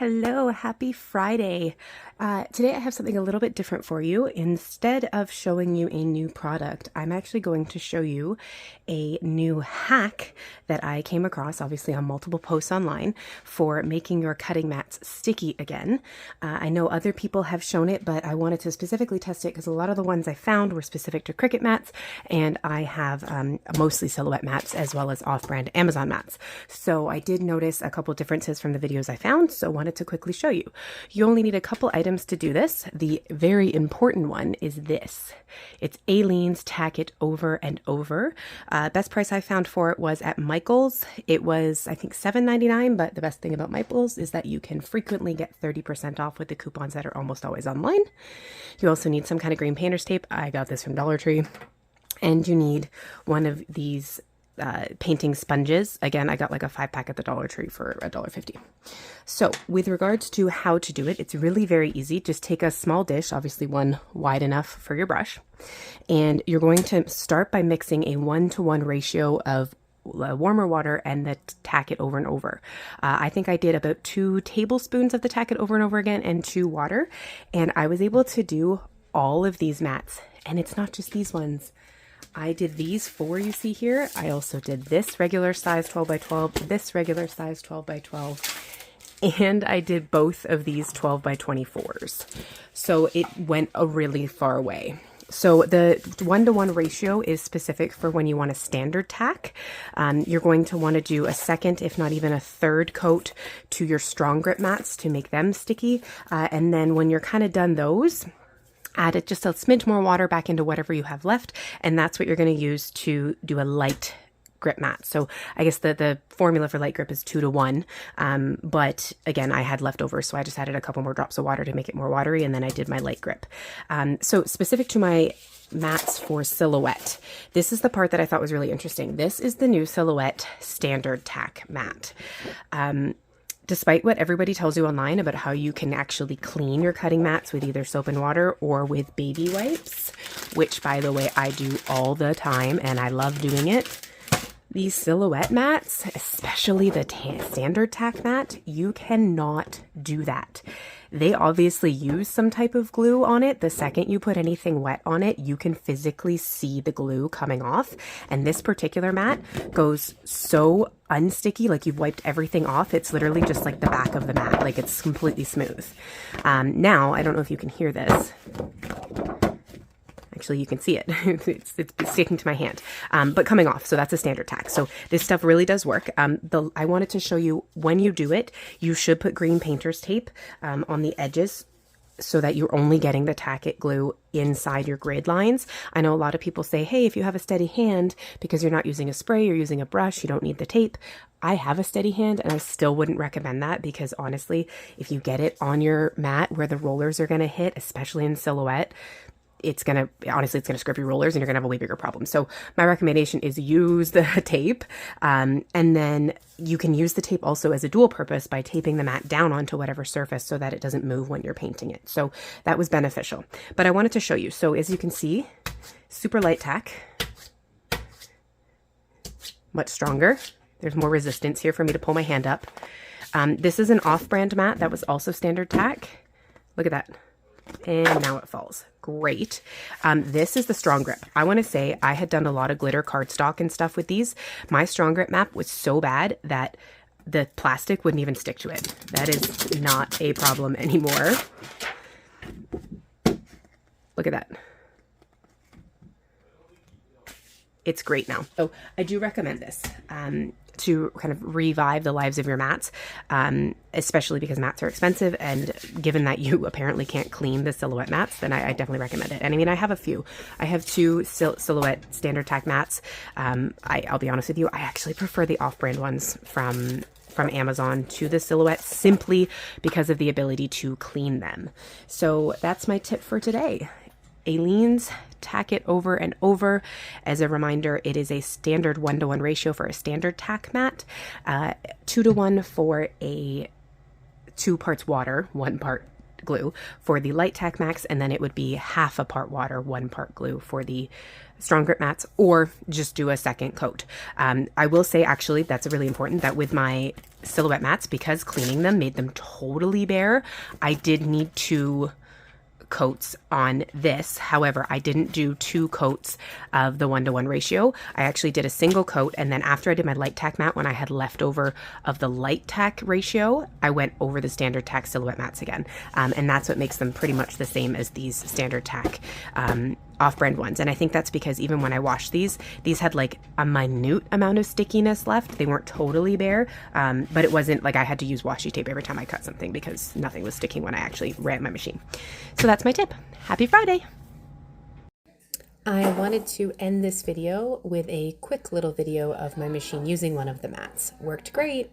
Hello, happy Friday. Today I have something a little bit different for you. Instead of showing you a new product, I'm actually going to show you a new hack that I came across, obviously on multiple posts online, for making your cutting mats sticky again. I know other people have shown it, but I wanted to specifically test it because a lot of the ones I found were specific to Cricut mats, and I have mostly Silhouette mats as well as off-brand Amazon mats. So I did notice a couple differences from the videos I found, so wanted to quickly show you. You only need a couple items to do this. The very important one is this. It's Aleene's Tack It Over and Over. Best price I found for it was at Michael's. It was, I think, $7.99, but the best thing about Michael's is that you can frequently get 30% off with the coupons that are almost always online. You also need some kind of green painter's tape. I got this from Dollar Tree. And you need one of these painting sponges. Again, I got like a 5-pack at the Dollar Tree for $1.50. So with regards to how to do it, it's really very easy. Just take a small dish, obviously one wide enough for your brush, and you're going to start by mixing a 1-to-1 ratio of warmer water and the Tack It Over and Over. I think I did about 2 tablespoons of the Tack It Over and Over again and 2 water, and I was able to do all of these mats. And it's not just these ones. I did these 4 you see here. I also did this regular size 12 by 12, this regular size 12 by 12, and I did both of these 12 by 24s. So it went a really far way. So the 1-to-1 ratio is specific for when you want a standard tack. You're going to want to do a second, if not even a third coat to your strong grip mats to make them sticky. And then when you're kind of done those, add it just a smidge more water back into whatever you have left, and that's what you're going to use to do a light grip mat. So I guess the formula for light grip is 2-to-1, but again, I had leftovers, so I just added a couple more drops of water to make it more watery, and then I did my light grip. So specific to my mats for Silhouette, this is the part that I thought was really interesting. This is the new Silhouette standard tack mat. Despite what everybody tells you online about how you can actually clean your cutting mats with either soap and water or with baby wipes, which by the way, I do all the time and I love doing it. These Silhouette mats, especially the standard tack mat, you cannot do that. They obviously use some type of glue on it. The second you put anything wet on it, you can physically see the glue coming off. And this particular mat goes so unsticky, like you've wiped everything off. It's literally just like the back of the mat, like it's completely smooth. Now, I don't know if you can hear this. Actually, you can see it. It's sticking to my hand, but coming off. So that's a standard tack. So this stuff really does work. I wanted to show you when you do it, you should put green painter's tape on the edges so that you're only getting the Tack It glue inside your grid lines. I know a lot of people say, hey, if you have a steady hand, because you're not using a spray, you're using a brush, you don't need the tape. I have a steady hand and I still wouldn't recommend that because honestly, if you get it on your mat where the rollers are going to hit, especially in Silhouette, it's going to scrape your rollers and you're going to have a way bigger problem. So my recommendation is use the tape. And then you can use the tape also as a dual purpose by taping the mat down onto whatever surface so that it doesn't move when you're painting it. So that was beneficial. But I wanted to show you. So as you can see, super light tack, much stronger. There's more resistance here for me to pull my hand up. This is an off-brand mat that was also standard tack. Look at that. And now it falls. Great. This is the strong grip. I want to say I had done a lot of glitter cardstock and stuff with these. My strong grip mat was so bad that the plastic wouldn't even stick to it. That is not a problem anymore. Look at that. It's great now. So I do recommend this to kind of revive the lives of your mats, especially because mats are expensive. And given that you apparently can't clean the Silhouette mats, then I definitely recommend it. And I mean, I have a few. I have 2 Silhouette standard tack mats. I'll be honest with you, I actually prefer the off-brand ones from Amazon to the Silhouette simply because of the ability to clean them. So that's my tip for today. Aleene's Tack It Over and Over. As a reminder, it is a standard 1-to-1 ratio for a standard tack mat, 2-to-1 for a 2 parts water, 1 part glue for the light tack mats, and then it would be half a part water, 1 part glue for the strong grip mats, or just do a second coat. I will say actually that's really important that with my silhouette mats, because cleaning them made them totally bare, I did need 2 coats on this. However, I didn't do 2 coats of the 1-to-1 ratio. I actually did a single coat, and then after I did my light tack mat, when I had leftover of the light tack ratio, I went over the standard tack silhouette mats again. And that's what makes them pretty much the same as these standard tack off-brand ones. And I think that's because even when I washed these had like a minute amount of stickiness left. They weren't totally bare, but it wasn't like I had to use washi tape every time I cut something because nothing was sticking when I actually ran my machine. So that's my tip. Happy Friday! I wanted to end this video with a quick little video of my machine using one of the mats. Worked great!